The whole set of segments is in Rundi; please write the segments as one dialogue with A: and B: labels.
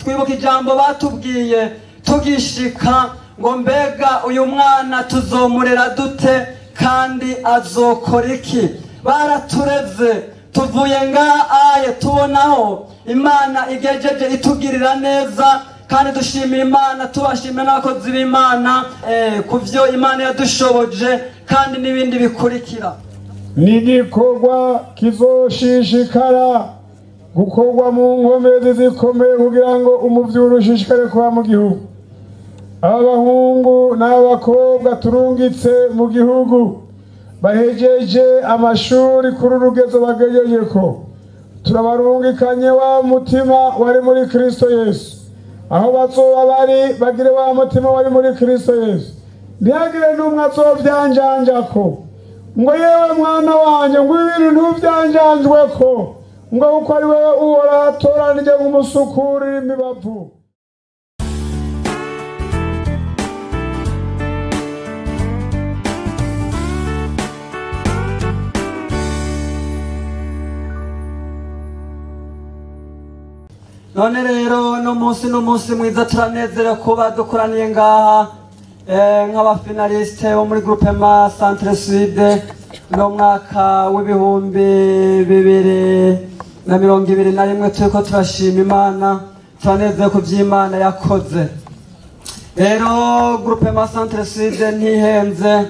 A: twibuka ijambo batubwiye tugishika ngo mbega uyu mwana tuzomurera dute kandi azokora iki. Baratureze tuvuye ngaha tubonaho Imana igejeje itugirira neza, kandi dushimira Imana, tubashimira n'abakozi b'Imana kuvyo Imana yadushoboje kandi n'ibindi bikurikira.
B: Ni igikorwa kizoshishikara gukorwa mu nkomezi zikomeye kugira ngo umuvyuro ushishikare kuba mu gihugu. Abahungu n'abakobwa turungitse mu gihugu bahejeje amashuri kuri urugezo bagejeje ko turabarungikanye wa mutima wari muri Kristo Yesu. Aho bazoba bari bagire wa mutima wari muri Kristo Yesu. Ntihagire n'umwe azovyanjanjako ngo yewe mwana wanje ngo ibintu ntuvyanjanjweko ngo uko ari wewe uhora atoranije nk'umusukurira imibavu.
A: None rero no munsi mwiza turanezera kuba dukoraniye ngaha nk'abafinaliste bo muri groupe ma Centre Sud no mwaka w'ibihumbi 2021 turiko turashima Imana, turanezera ku vy'Imana yakoze. Rero groupe ma Centre Sud ntihenze,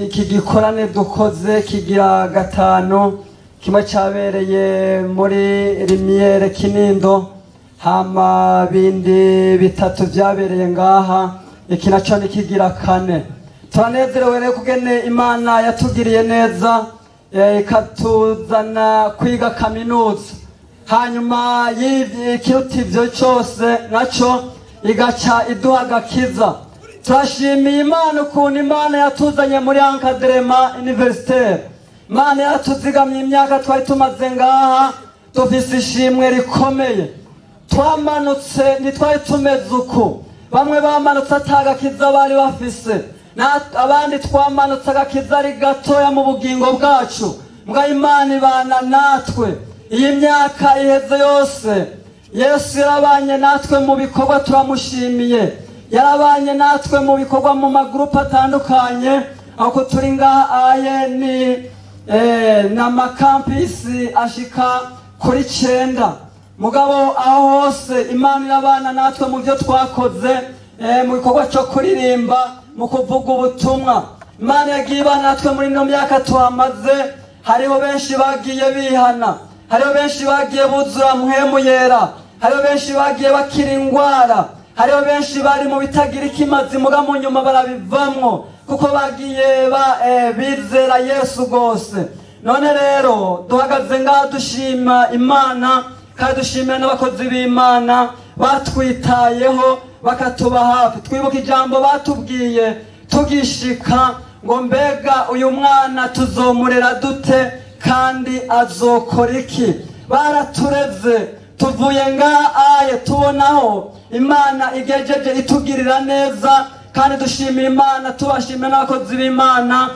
A: iki gikorane dukoze kigira gatanu, kimwe cyabereye muri Limiere Kinindo, hama bindi bitatu byabereye ngaha, iki naco nikigira kane. Turanezerewe rero kugene Imana yatugiriye neza, ikatuzana kwiga kaminuza, hanyuma y'ikiruta ivyo cyose naco igaca iduha agakiza. Turashimiye Imana ukuntu Imana yatuzanye muri encadrement universitaire. Imana yatuzigamye imyaka twari tumaze ngaha, dufise ishimwe rikomeye. Twamanutse ntitwari tumeze uku, bamwe bamanutse atagakiza bari bafise, abandi twamanutse agakiza ari gatoya mu bugingo bwacu. Mbwa Imana ibana natwe iyi myaka iheze yose. Yesu yarabanye natwe mu bikorwa, turamushimiye. Yarabanye natwe mu bikorwa mu magrupe atandukanye, aho turi ngaha ni n'amakampisi ashika kuri 9. Mugabo aho hose Imana irabana natwe mu byo twakoze, mu bikorwa cyo kuririmba, mu kuvuga ubutumwa. Imana yagiye ibana natwe muri no myaka tuhamaze. Hariho benshi bagiye bihana, hariho benshi bagiye buzura muhemu yera, hariho benshi bagiye bakira ingwara, hariho benshi bari mu bitagira ikimazi muga mu nyuma barabivamwo kuko bagiye bizera Yesu gose. None rero duhagaze ngaha dushima Imana, kandi dushimira n'abakozi b'Imana batwitayeho bakatuba hafi. Twibuka ijambo batubwiye tugishika ngo mbega uyu mwana tuzomurera dute kandi azokora iki. Baratureze tuvuye ngaha tubonaho Imana igejeje itugirira neza, kandi dushimira Imana, tubashimira n'abakozi b'Imana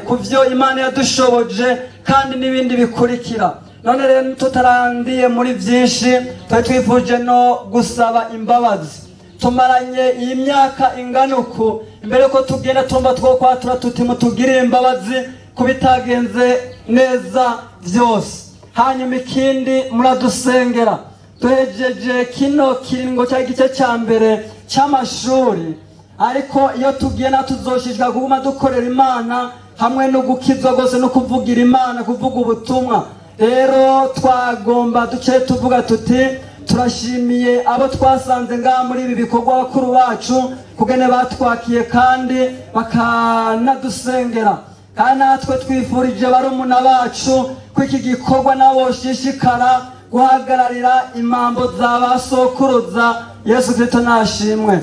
A: kuvyo Imana yadushoboje kandi n'ibindi bikurikira. None rero tutarandiye muri vyinshi, twifuje no gusaba imbabazi. Tumaranye iyi myaka ingana uku, imbere ko tugenda tumba twokwatura tuti mutugirire imbabazi kubitagenze neza vyose. Hanyuma ikindi muradusengera. Tuhejeje kino kiringo cya gice cya mbere cy'amashuri, ariko iyo tugiye tuzoshishwa kuguma dukorera Imana hamwe no gukizwa gose no kuvugira Imana, kuvuga ubutumwa. Rero twagomba duce tuvuga tuti turashimiye abo twasanze ngaha muri ibi bikorwa, bakuru bacu kugene batwakiye kandi bakanadusengera. Kandi natwe twifurije barumuna bacu ko iki gikorwa nabo shishikara guhagararira imambo z'abasokuruza Yesu Kristo nashimwe.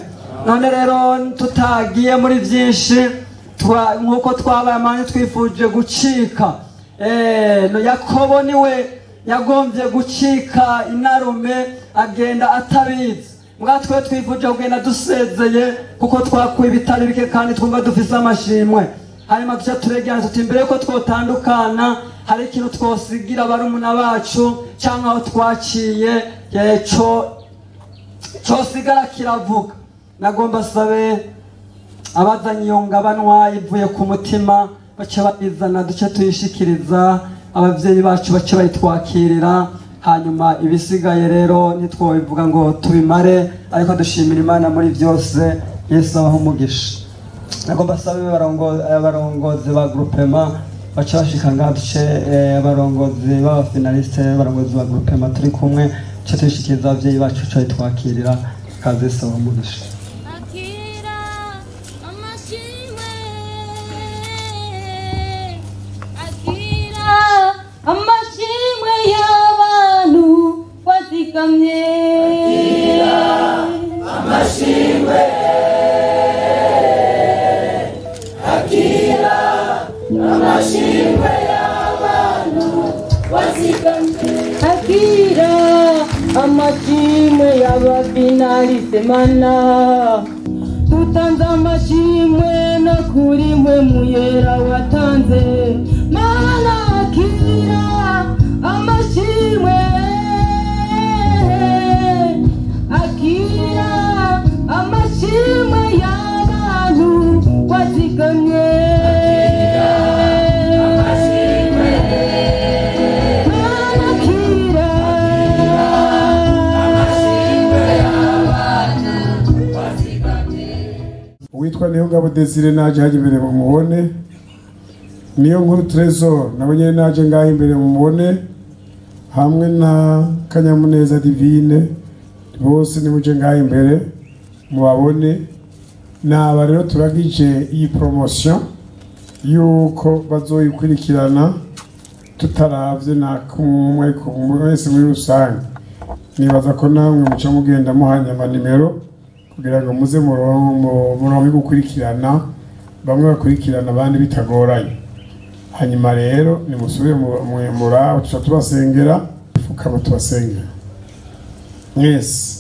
A: None rero tutagiye muri byinshi, nkuko twabaye amanye twifuje gucika. Yakobo niwe yagombye gucika inarume agenda atabizi. Mwatwe twifuje kugenda dusezeye kuko twakuye bitari bike kandi twumva dufise amashimwe. Hanyuma duca turegana tuti imbere ko twotandukana hari ikintu twosigira barumuna bacu cyangwa aho twaciye cosigara kiravuga. Nagomba sabe abazanye iyo ngabanwa ivuye ku mutima bace bayizana duce tuyishikiriza abavyeyi bacu bace bayitwakirira, hanyuma ibisigaye rero ntitwobivuga ngo tubimare, ariko dushimira Imana muri byose. Yesu abaho umugisha. Nagomba sabe abarongozi ba groupement bace bashika ngaha duce abarongozi b'abafinaliste abarongozi ba groupement turi kumwe duce tuyishikiriza abavyeyi bacu duce bayitwakirira. Kaze Yesu abaho umugisha.
C: Amashimwe y'abantu wazigamye, amashimwe, akira amashimwe y'abantu wazigamye, akira amashimwe y'abafinaliste mana, tutanze amashimwe no kuri mwe muyera watanze mana, akira amashimwe, akira amashimwe y'abantu wazigamye, amashimwe mana, akira amashimwe y'abantu wazigamye.
B: Uwitwa Niyongabo Desire naje haje imbere mumubone. Niyo nkuru Trésor nabo nyene naje ngaho imbere mumubone, hamwe na Kanyamuneza Divine bose nimuje ngaho imbere mubabone. Naba rero turagije iyi promotion yuko bazoyikurikirana tutaravye na kumwe wese muri rusange. Nibaza ko namwe muca mugenda muhanya amanimero kugira ngo muze muronke gukurikirana, bamwe bakurikirana abandi bitagoranye. Hanyuma rero nimusubire muraba tuca tubasengera, fukama tubasengera. Yes.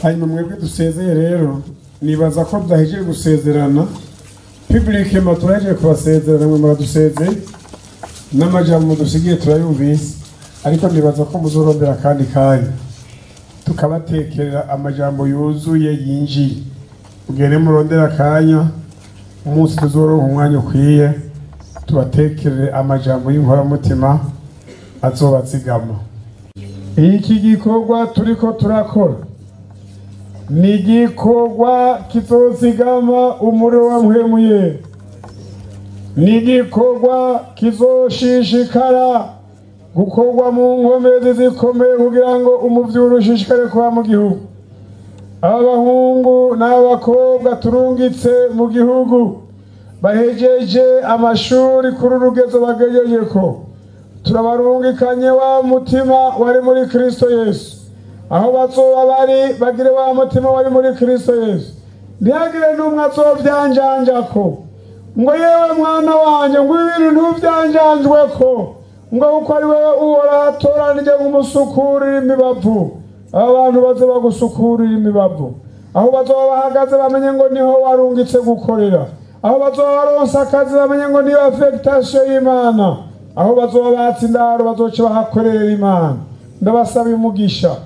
B: Hanyuma mwebwe dusezeye rero, nibaza ko byahejeje gusezerana. Public maturaje kubasezerana mwe muradusezeye. N'amajambo dusigiye turayumvise, ariko nibaza ko muzorondera kandi kanya tukabatekerera amajambo yuzuye yinjiye. Ugere murondera kanya umunsi tuzoronka umwanya ukwiye tubatekerere amajambo y'inkoramutima azobazigama. Iki gikorwa turiko turakora ni igikorwa kizozigama umuriro wa mpwemu yera, ni igikorwa kizoshishikara gukorwa mu nkomezi zikomeye kugira ngo umuvyuro ushishikare kuba mu gihugu. Abahungu n'abakobwa turungitse mu gihugu bahejeje amashuri kuri urugezo bagejejeko, turabarungikanye wa mutima wari muri Kristo Yesu. Aho bazoba bari bagire wa mutima wari muri Kristo Yesu. Ntihagire n'umwe azovyanjanjako ngo yewe mwana wanje ngo ibintu ntuvyanjanjweko, ngo uko ari wewe uhora atoranije nk'umusukurira imibavu. Abantu baze bagusukurira imibavu. Aho bazoba bahagaze bamenye ngo niho warungitse gukorera. Aho bazoba baronsa akazi bamenye ngo niyo affectation y'Imana. Aho bazoba batsindaro bazoca bahakorera Imana. Ndabasaba umugisha.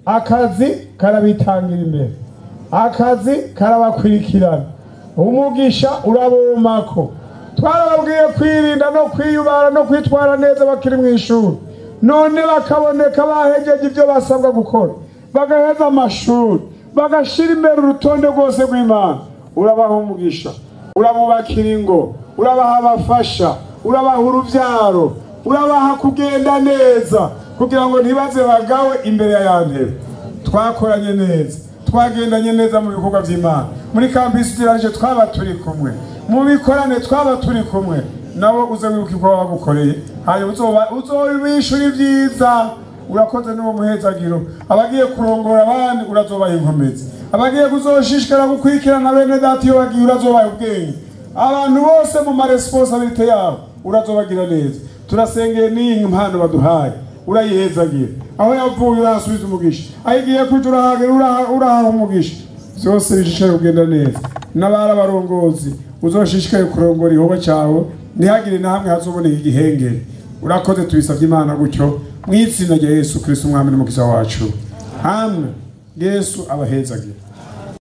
B: Akazi karabitangira imbere, akazi karabakurikirana, umugisha urabomako. Twarababwiye kwirinda no kwiyubara no kwitwara neza bakiri mu ishuri, none bakaboneka bahejeje ibyo basabwa gukora, bagaheza amashuri, bagashira imbere urutonde rwose rw'Imana. Urabaha umugisha, urabubakira ingo, urabaha abafasha, urabaha uruvyaro, urabaha kugenda neza kugira ngo ntibaze bagawe imbere ya ntebe. Twakoranye neza, twagendanye neza mu bikorwa by'Imana. Muri campus diranje twaba turi kumwe, mu bikorane twaba turi kumwe. Nawo uze wibukirwa wagukoreye, hanyuma uzobishura ibyiza. Urakoze n'uwo muhezagiro. Abagiye kurongora abandi urazobaha inkomezi, abagiye kuzoshishikara gukurikirana bene data iyo bagiye urazobaha ubwenge. Abantu bose mu ma responsabilité yabo urazobagira neza. Turasengeye n'iyi mpano baduhaye, urayihezagira. Aho yavuye urasubiza umugisha, ayigiye kuja uraha umugisha. Byose bishishikare kugenda neza. N'abari abarongozi uzoshishikaye kurongora ihoba cyawe ntihagire na hamwe hazoboneka igihengeri. Urakoze tubisabye Imana gutyo mu izina rya Yesu Kristo umwami n'umukiza wacu. Amen. Yesu abahezagire.